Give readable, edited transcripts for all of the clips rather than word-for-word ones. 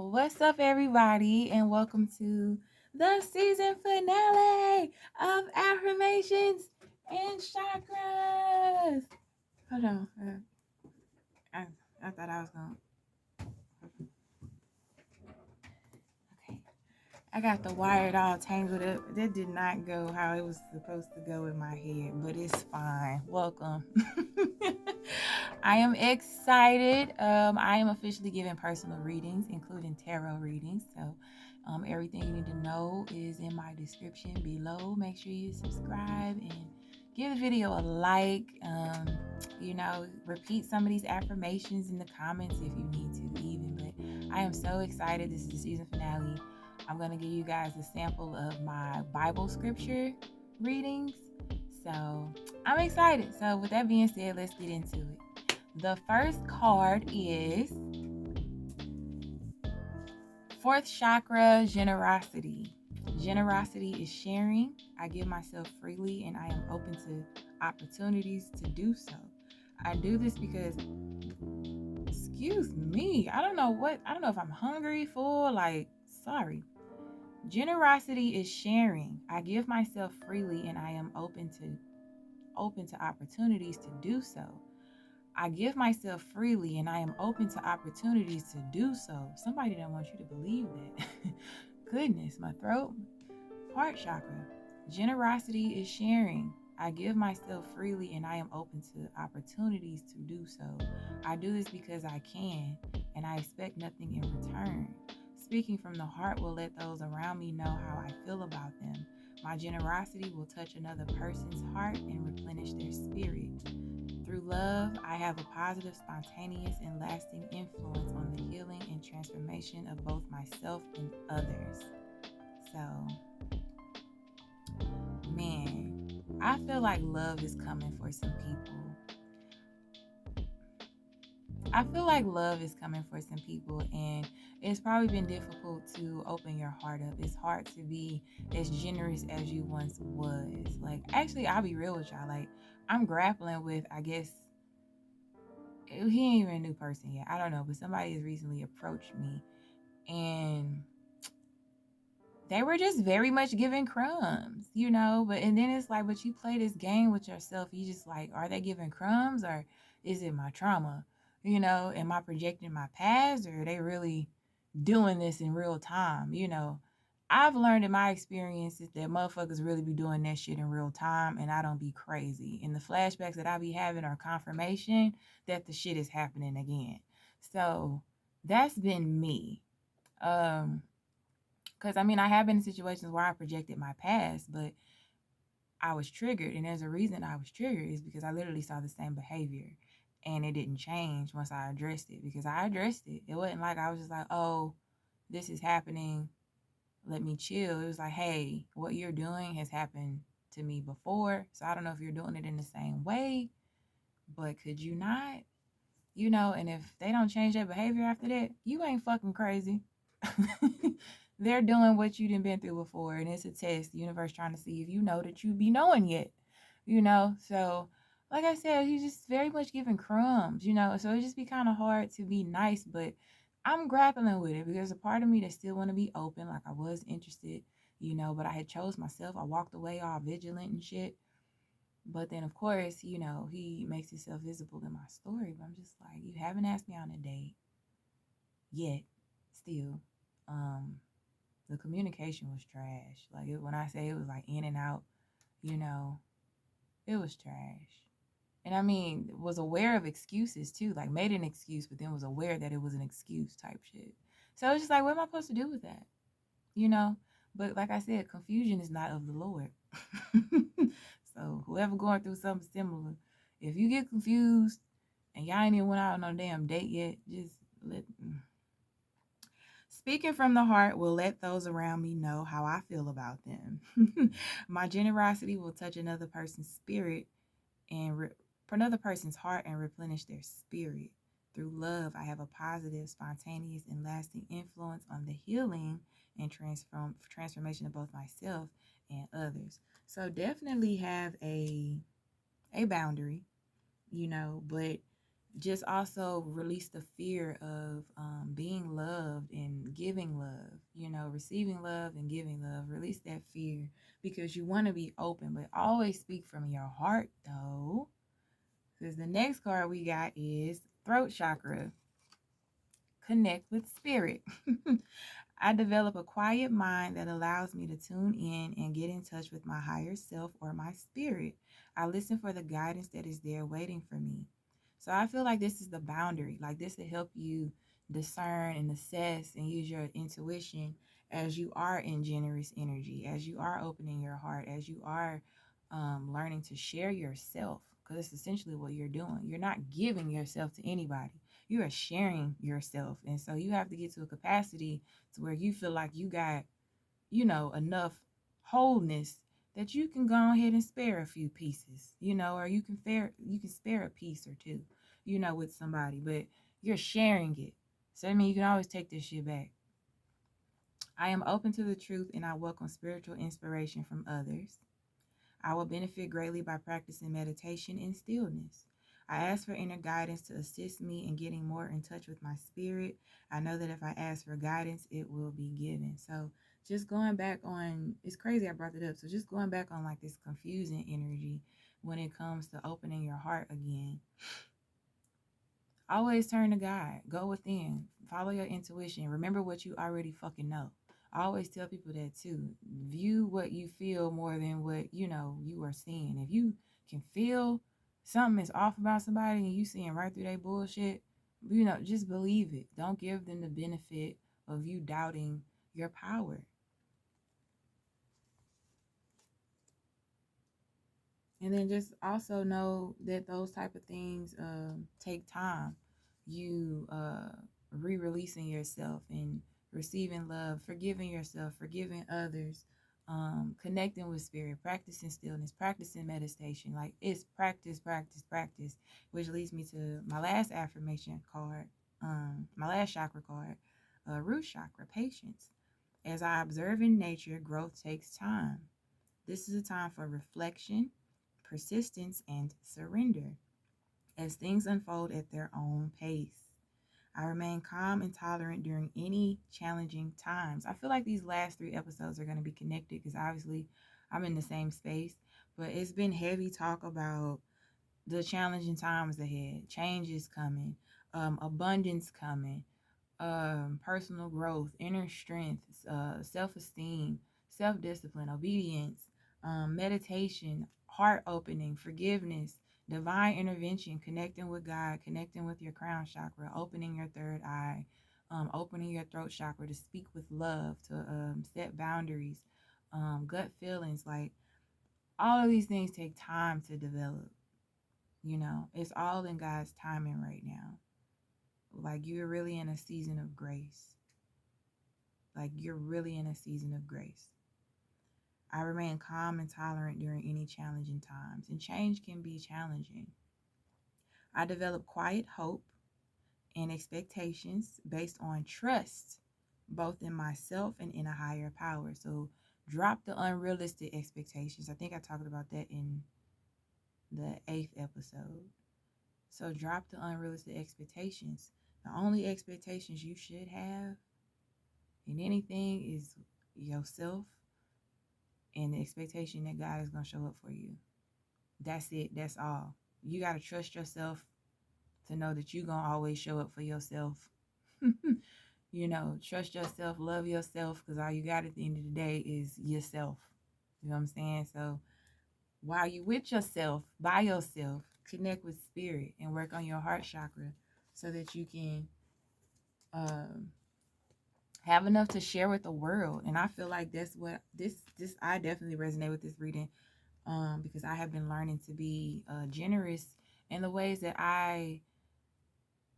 What's up, everybody, and welcome to the season finale of affirmations and chakras. Hold on, I, I thought I was going. Okay, I got the wired all tangled up. That did not go how it was supposed to go in my head, but it's fine. Welcome. I am excited. I am officially giving personal readings, including tarot readings. So, everything you need to know is in my description below. Make sure you subscribe and give the video a like. Repeat some of these affirmations in the comments if you need to, even. But I am so excited. This is the season finale. I'm going to give you guys a sample of my Bible scripture readings. So I'm excited. So with that being said, let's get into it. The first card is fourth chakra, generosity. Generosity is sharing. I give myself freely and I am open to opportunities to do so. I do this because, excuse me, I don't know if I'm hungry, full, sorry. Generosity is sharing. I give myself freely and I am open to opportunities to do so. I give myself freely and I am open to opportunities to do so. Somebody don't want you to believe that. Goodness, my throat. Heart chakra. Generosity is sharing. I give myself freely and I am open to opportunities to do so. I do this because I can and I expect nothing in return. Speaking from the heart will let those around me know how I feel about them. My generosity will touch another person's heart and replenish their spirit. Through love, I have a positive, spontaneous, and lasting influence on the healing and transformation of both myself and others. So, man, I feel like love is coming for some people. And it's probably been difficult to open your heart up. It's hard to be as generous as you once was. Actually, I'll be real with y'all. I'm grappling with, I guess, he ain't even a new person yet. I don't know, but somebody has recently approached me and they were just very much giving crumbs, and then it's like, but you play this game with yourself. You just like, are they giving crumbs or is it my trauma? Am I projecting my past or are they really doing this in real time? I've learned in my experiences that motherfuckers really be doing that shit in real time and I don't be crazy. And the flashbacks that I be having are confirmation that the shit is happening again. So that's been me. Because I have been in situations where I projected my past, but I was triggered. And there's a reason I was triggered is because I literally saw the same behavior and it didn't change once I addressed it, because I addressed it. It wasn't like I was just like, oh, this is happening, let me chill. It was like, hey, what you're doing has happened to me before. So I don't know if you're doing it in the same way, but could you not? And if they don't change their behavior after that, you ain't fucking crazy. They're doing what you done been through before, and it's a test. The universe trying to see if you know that you be knowing yet, So, like I said, he's just very much giving crumbs, So it just be kind of hard to be nice, but I'm grappling with it because a part of me that still want to be open, like I was interested, but I had chose myself. I walked away all vigilant and shit. But then, of course, he makes himself visible in my story. But I'm just like, you haven't asked me on a date yet, still. The communication was trash. When I say it was like in and out, it was trash. And was aware of excuses too. Made an excuse, but then was aware that it was an excuse type shit. So it's just like, what am I supposed to do with that? But like I said, confusion is not of the Lord. So whoever going through something similar, if you get confused and y'all ain't even went out on no damn date yet, just let. Speaking from the heart will let those around me know how I feel about them. My generosity will touch another person's spirit and another person's heart and replenish their spirit. Through love, I have a positive, spontaneous, and lasting influence on the healing and transformation of both myself and others. So definitely have a boundary, but just also release the fear of being loved and giving love, receiving love and giving love. Release that fear because you want to be open, but always speak from your heart though. Because the next card we got is throat chakra. Connect with spirit. I develop a quiet mind that allows me to tune in and get in touch with my higher self or my spirit. I listen for the guidance that is there waiting for me. So I feel like this is the boundary. Like this will help you discern and assess and use your intuition as you are in generous energy, as you are opening your heart, as you are learning to share yourself. Because it's essentially what you're doing. You're not giving yourself to anybody. You are sharing yourself. And so you have to get to a capacity to where you feel like you got, enough wholeness that you can go ahead and spare a few pieces, or you can spare a piece or two, with somebody, but you're sharing it. So I mean, you can always take this shit back. I am open to the truth and I welcome spiritual inspiration from others. I will benefit greatly by practicing meditation and stillness. I ask for inner guidance to assist me in getting more in touch with my spirit. I know that if I ask for guidance, it will be given. So just going back on, it's crazy I brought it up. So just going back on like this confusing energy when it comes to opening your heart again. Always turn to God. Go within. Follow your intuition. Remember what you already fucking know. I always tell people that too. View what you feel more than what you are seeing. If you can feel something is off about somebody and you seeing right through their bullshit, just believe it. Don't give them the benefit of you doubting your power. And then just also know that those type of things take time. You re-releasing yourself and receiving love, forgiving yourself, forgiving others, connecting with spirit, practicing stillness, practicing meditation. Like it's practice, practice, practice, which leads me to my last affirmation card, my last chakra card, root chakra, patience. As I observe in nature, growth takes time. This is a time for reflection, persistence, and surrender as things unfold at their own pace. I remain calm and tolerant during any challenging times. I feel like these last three episodes are going to be connected because obviously I'm in the same space, but it's been heavy talk about the challenging times ahead. Change is coming, abundance coming, personal growth, inner strength, self-esteem, self-discipline, obedience, meditation, heart opening, forgiveness, divine intervention, connecting with God, connecting with your crown chakra, opening your third eye, opening your throat chakra to speak with love, to set boundaries, gut feelings. Like all of these things take time to develop. It's all in God's timing right now. Like you're really in a season of grace. Like you're really in a season of grace. I remain calm and tolerant during any challenging times, and change can be challenging. I develop quiet hope and expectations based on trust, both in myself and in a higher power. So drop the unrealistic expectations. I think I talked about that in the 8th episode. So drop the unrealistic expectations. The only expectations you should have in anything is yourself and the expectation that God is going to show up for you. That's it. That's all. You got to trust yourself to know that you're going to always show up for yourself. Trust yourself, love yourself, because all you got at the end of the day is yourself. You know what I'm saying? So while you with yourself, by yourself, connect with spirit and work on your heart chakra so that you can have enough to share with the world. And I feel like that's what this I definitely resonate with this reading, because I have been learning to be generous in the ways that I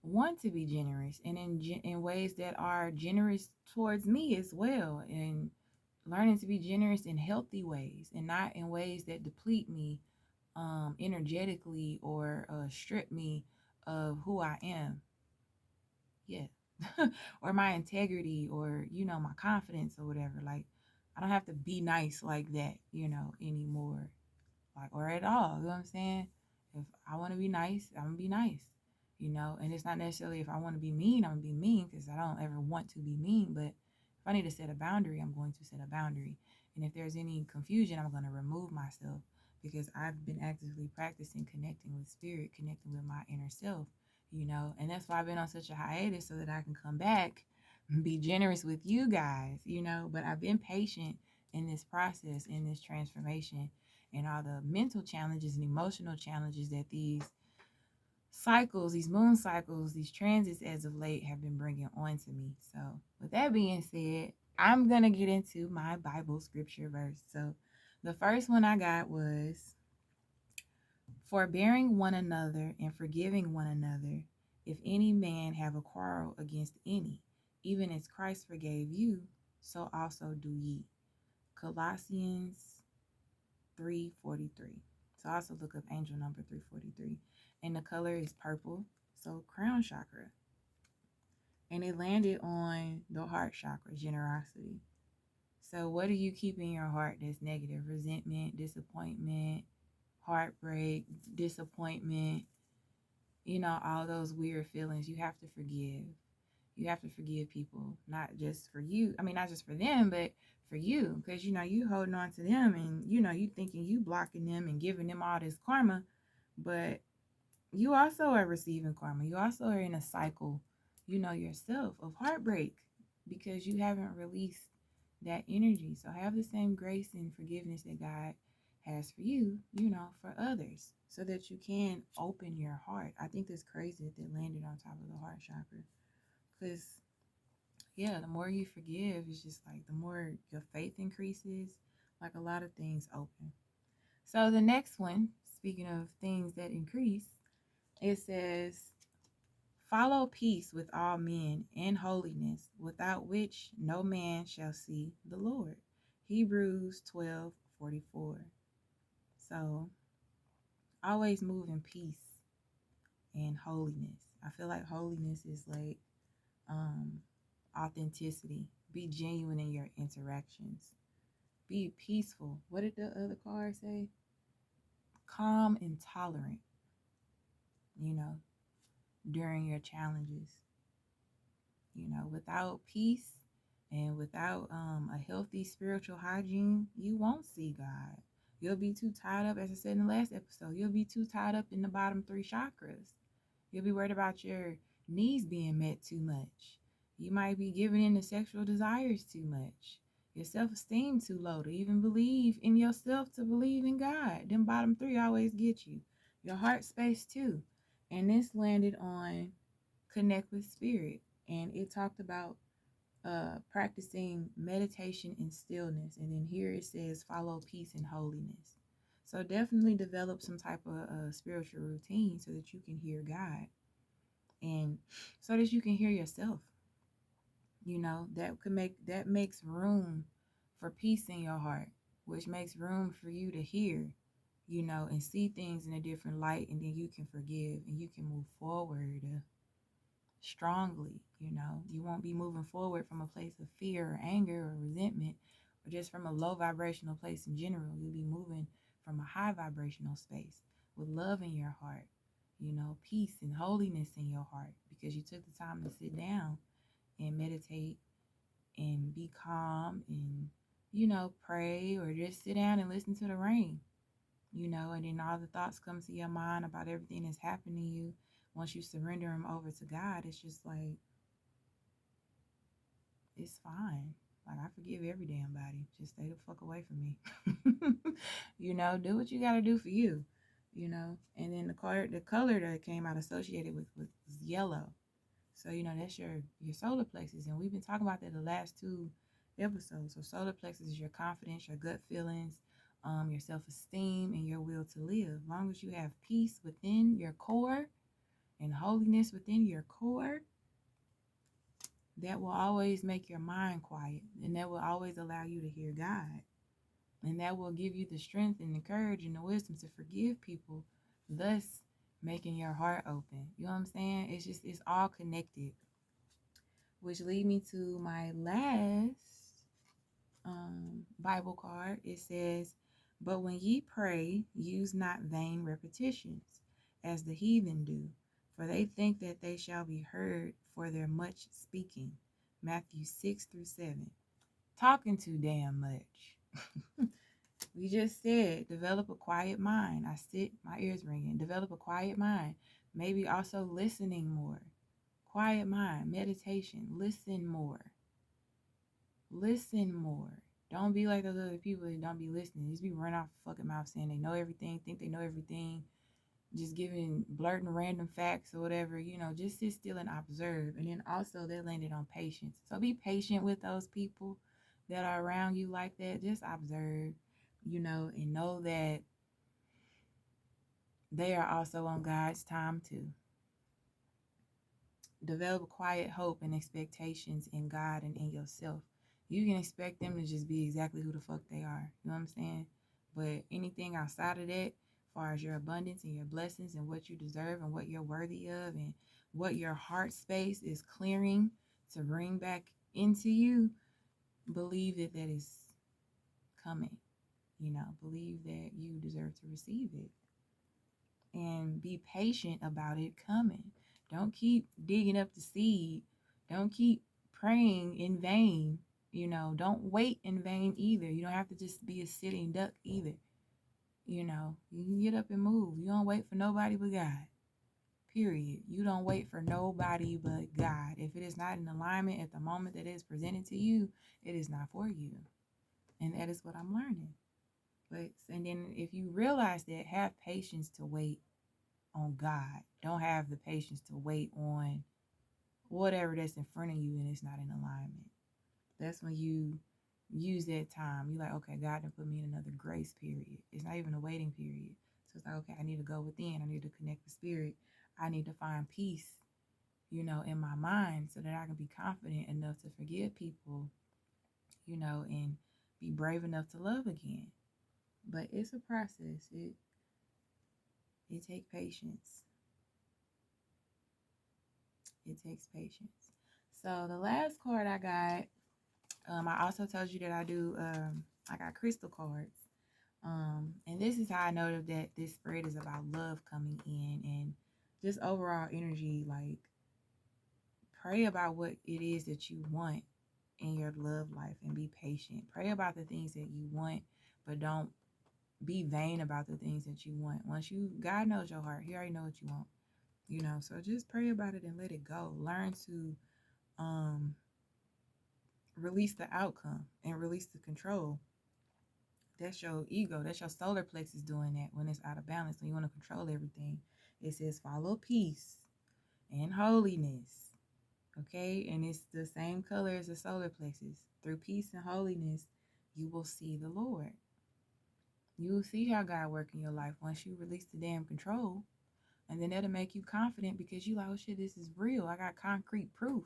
want to be generous, and in ways that are generous towards me as well, and learning to be generous in healthy ways and not in ways that deplete me energetically or strip me of who I am. Yeah. Or my integrity or my confidence or whatever. Like I don't have to be nice like that anymore, like, or at all. You know what I'm saying? If I want to be nice, I'm gonna be nice. And it's not necessarily if I want to be mean, I'm going to be mean, because I don't ever want to be mean. But if I need to set a boundary, I'm going to set a boundary. And if there's any confusion, I'm going to remove myself, because I've been actively practicing connecting with spirit, connecting with my inner self. And that's why I've been on such a hiatus, so that I can come back and be generous with you guys. But I've been patient in this process, in this transformation, and all the mental challenges and emotional challenges that these cycles, these moon cycles, these transits as of late have been bringing on to me. So, with that being said, I'm going to get into my Bible scripture verse. So, the first one I got was, forbearing one another and forgiving one another, if any man have a quarrel against any, even as Christ forgave you, so also do ye. Colossians 3:43. So I also look up angel number 343. And the color is purple, so crown chakra. And it landed on the heart chakra, generosity. So what do you keep in your heart that's negative? Resentment, disappointment, heartbreak, disappointment, all those weird feelings. You have to forgive. You have to forgive people, not just for you. I mean, not just for them, but for you. Because, you holding on to them, and, you thinking you blocking them and giving them all this karma. But you also are receiving karma. You also are in a cycle, yourself, of heartbreak, because you haven't released that energy. So have the same grace and forgiveness that God has for you, for others, so that you can open your heart. I think that's crazy that they landed on top of the heart chakra. Because, yeah, the more you forgive, it's just like the more your faith increases, like a lot of things open. So the next one, speaking of things that increase, it says, follow peace with all men and holiness, without which no man shall see the Lord. Hebrews 12:44. So always move in peace and holiness. I feel like holiness is like authenticity. Be genuine in your interactions. Be peaceful. What did the other card say? Calm and tolerant, during your challenges. Without peace and without a healthy spiritual hygiene, you won't see God. You'll be too tied up, as I said in the last episode, you'll be too tied up in the bottom three chakras. You'll be worried about your needs being met too much. You might be giving in to sexual desires too much. Your self-esteem too low to even believe in yourself, to believe in God. Them bottom three always get you. Your heart space too. And this landed on connect with spirit. And it talked about practicing meditation and stillness. And then here it says follow peace and holiness. So definitely develop some type of spiritual routine, so that you can hear God, and so that you can hear yourself. That makes room for peace in your heart, which makes room for you to hear, and see things in a different light, and then you can forgive and you can move forward strongly. You won't be moving forward from a place of fear or anger or resentment, or just from a low vibrational place in general. You'll be moving from a high vibrational space with love in your heart, peace and holiness in your heart, because you took the time to sit down and meditate and be calm and, pray, or just sit down and listen to the rain, and then all the thoughts come to your mind about everything that's happened to you. Once you surrender them over to God, it's just like, it's fine. Like, I forgive every damn body. Just stay the fuck away from me. Do what you got to do for you, And then the color that came out associated with was yellow. So, that's your solar plexus. And we've been talking about that the last two episodes. So solar plexus is your confidence, your gut feelings, your self-esteem, and your will to live. As long as you have peace within your core and holiness within your core, that will always make your mind quiet, and that will always allow you to hear God, and that will give you the strength and the courage and the wisdom to forgive people, thus making your heart open. You know what I'm saying? It's all connected, which lead me to my last Bible card. It says, but when ye pray, use not vain repetitions, as the heathen do, For they think that they shall be heard for their much speaking. Matthew 6-7. Talking too damn much. We just said, develop a quiet mind. I sit, my ears ringing. Develop a quiet mind. Maybe also listening more. Quiet mind, meditation, listen more. Listen more. Don't be like those other people that don't be listening. Just be running off the fucking mouth saying they know everything, think they know everything, just blurting random facts or whatever. Just sit still and observe. And then also they landed on patience. So be patient with those people that are around you like that. Just observe, and know that they are also on God's time too. Develop quiet hope and expectations in God and in yourself. You can expect them to just be exactly who the fuck they are. You know what I'm saying? But anything outside of that, as far as your abundance and your blessings and what you deserve and what you're worthy of and what your heart space is clearing to bring back into you, believe that that is coming. Believe that you deserve to receive it. And be patient about it coming. Don't keep digging up the seed. Don't keep praying in vain. Don't wait in vain either. You don't have to just be a sitting duck either. You can get up and move. You don't wait for nobody but God. Period. You don't wait for nobody but God. If it is not in alignment at the moment that it is presented to you, it is not for you. And that is what I'm learning. And then if you realize that, have patience to wait on God. Don't have the patience to wait on whatever that's in front of you and it's not in alignment. That's when you use that time. You're like, okay, God done put me in another grace period. It's not even a waiting period. So it's like, okay, I need to go within. I need to connect with spirit. I need to find peace, in my mind so that I can be confident enough to forgive people, and be brave enough to love again. But it's a process. It takes patience. It takes patience. So the last card I got, I also told you that I got crystal cards. And this is how I know that this spread is about love coming in and just overall energy. Like, pray about what it is that you want in your love life and be patient. Pray about the things that you want, but don't be vain about the things that you want. God knows your heart. He already knows what you want. So just pray about it and let it go. Learn to release the outcome and release the control. That's your ego. That's your solar plexus doing that when it's out of balance, when you want to control everything. It says follow peace and holiness. Okay? And it's the same color as the solar plexus. Through peace and holiness, you will see the Lord. You will see how God works in your life once you release the damn control. And then that'll make you confident because you like, oh shit, this is real. I got concrete proof.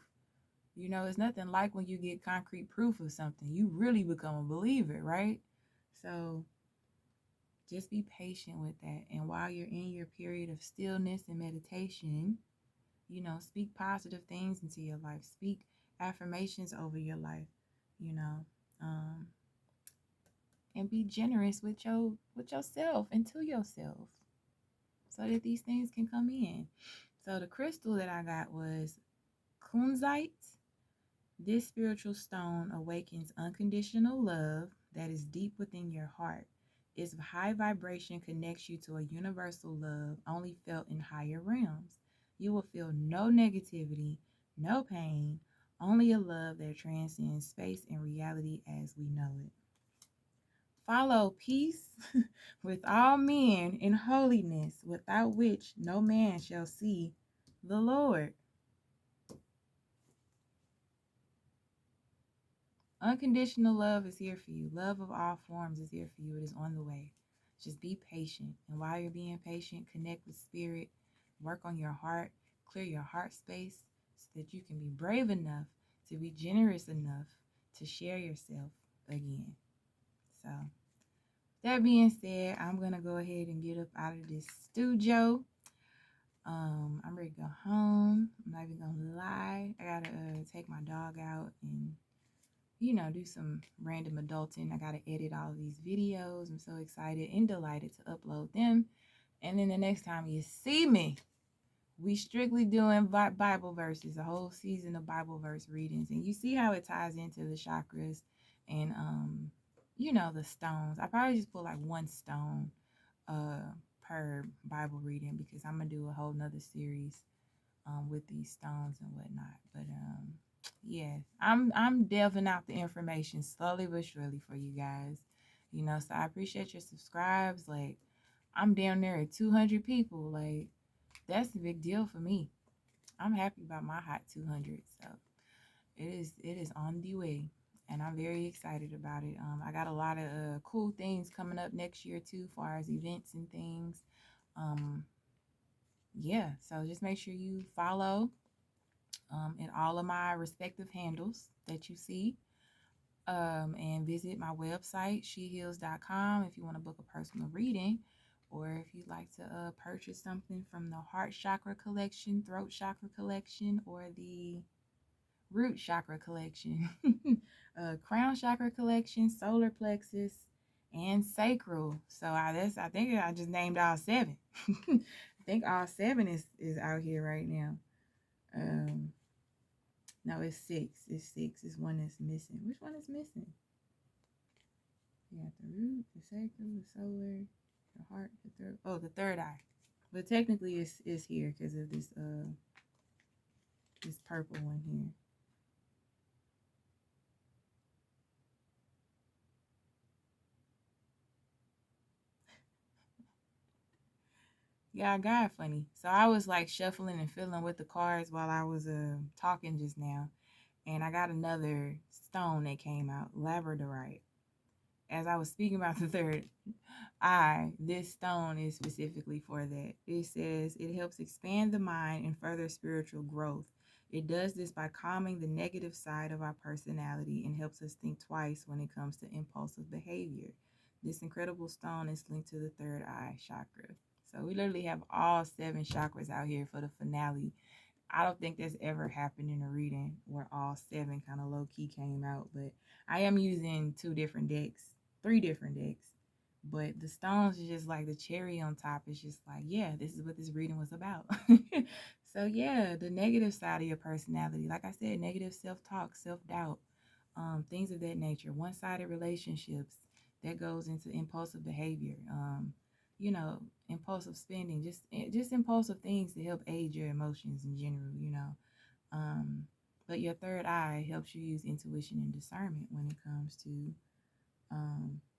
It's nothing like when you get concrete proof of something. You really become a believer, right? So just be patient with that. And while you're in your period of stillness and meditation, speak positive things into your life. Speak affirmations over your life, and be generous with yourself and to yourself so that these things can come in. So the crystal that I got was kunzite. This spiritual stone awakens unconditional love that is deep within your heart. Its high vibration connects you to a universal love only felt in higher realms. You will feel no negativity, no pain, only a love that transcends space and reality as we know it. Follow peace with all men in holiness, without which no man shall see the Lord. Unconditional love is here for you. Love of all forms is here for you. It is on the way. Just be patient. And while you're being patient, connect with spirit. Work on your heart. Clear your heart space so that you can be brave enough to be generous enough to share yourself again. So, that being said, I'm going to go ahead and get up out of this studio. I'm ready to go home. I'm not even going to lie. I got to take my dog out and do some random adulting. I got to edit all of these videos. I'm so excited and delighted to upload them. And then the next time you see me, we strictly doing Bible verses, a whole season of Bible verse readings, and you see how it ties into the chakras and the stones. I probably just put like one stone uh per Bible reading because I'm gonna do a whole nother series with these stones and whatnot. But yeah, I'm delving out the information slowly but surely for you guys. So I appreciate your subscribes. Like I'm down there at 200 people. Like that's a big deal for me. I'm happy about my hot 200. So it is on the way, and I'm very excited about it. I got a lot of cool things coming up next year too, far as events and things. Um, yeah, so just make sure you follow in all of my respective handles that you see. And visit my website, shehealz.com, if you want to book a personal reading, or if you'd like to purchase something from the Heart Chakra Collection, Throat Chakra Collection, or the Root Chakra Collection, Crown Chakra Collection, Solar Plexus, and Sacral. So I think I just named all 7. I think all 7 is out here right now. No, it's 6. It's 6. It's one that's missing. Which one is missing? You got the root, the sacral, the solar, the heart, the third. Oh, the third eye. But technically, it's here because of this purple one here. Yeah, God funny. So I was like shuffling and fiddling with the cards while I was talking just now, and I got another stone that came out, labradorite. As I was speaking about the third eye, this stone is specifically for that. It says it helps expand the mind and further spiritual growth. It does this by calming the negative side of our personality and helps us think twice when it comes to impulsive behavior. This incredible stone is linked to the third eye chakra. So we literally have all 7 chakras out here for the finale. I don't think that's ever happened in a reading where all 7 kind of low key came out, but I am using 2 different decks, 3 different decks. But the stones is just like the cherry on top. It's just like, yeah, this is what this reading was about. So yeah, the negative side of your personality, like I said, negative self-talk, self-doubt, things of that nature, one-sided relationships, that goes into impulsive behavior, impulsive spending, just impulsive things to help aid your emotions in general. But your third eye helps you use intuition and discernment when it comes to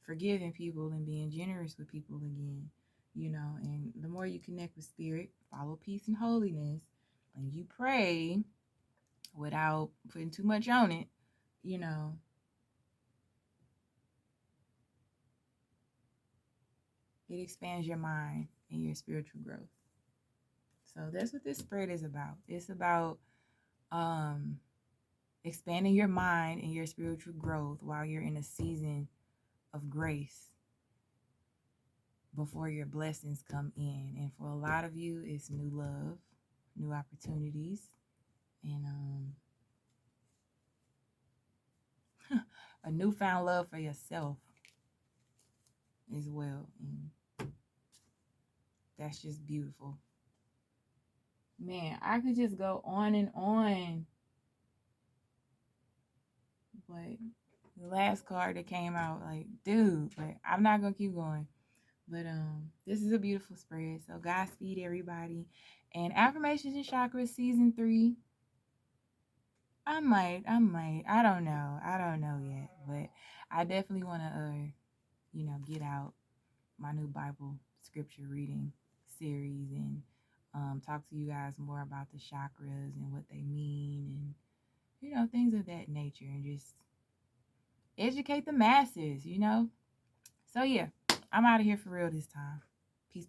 forgiving people and being generous with people again. And the more you connect with spirit, follow peace and holiness, and you pray without putting too much on it, you know, it expands your mind and your spiritual growth. So that's what this spread is about. It's about expanding your mind and your spiritual growth while you're in a season of grace before your blessings come in. And for a lot of you, it's new love, new opportunities, and a newfound love for yourself as well. And that's just beautiful. Man, I could just go on and on. But the last card that came out, like, dude, but I'm not gonna keep going. But this is a beautiful spread. So Godspeed everybody. And Affirmations and Chakras season 3. I might. I don't know. I don't know yet. But I definitely wanna get out my new Bible scripture reading series and talk to you guys more about the chakras and what they mean and things of that nature, and just educate the masses. So yeah, I'm out of here for real this time. Peace.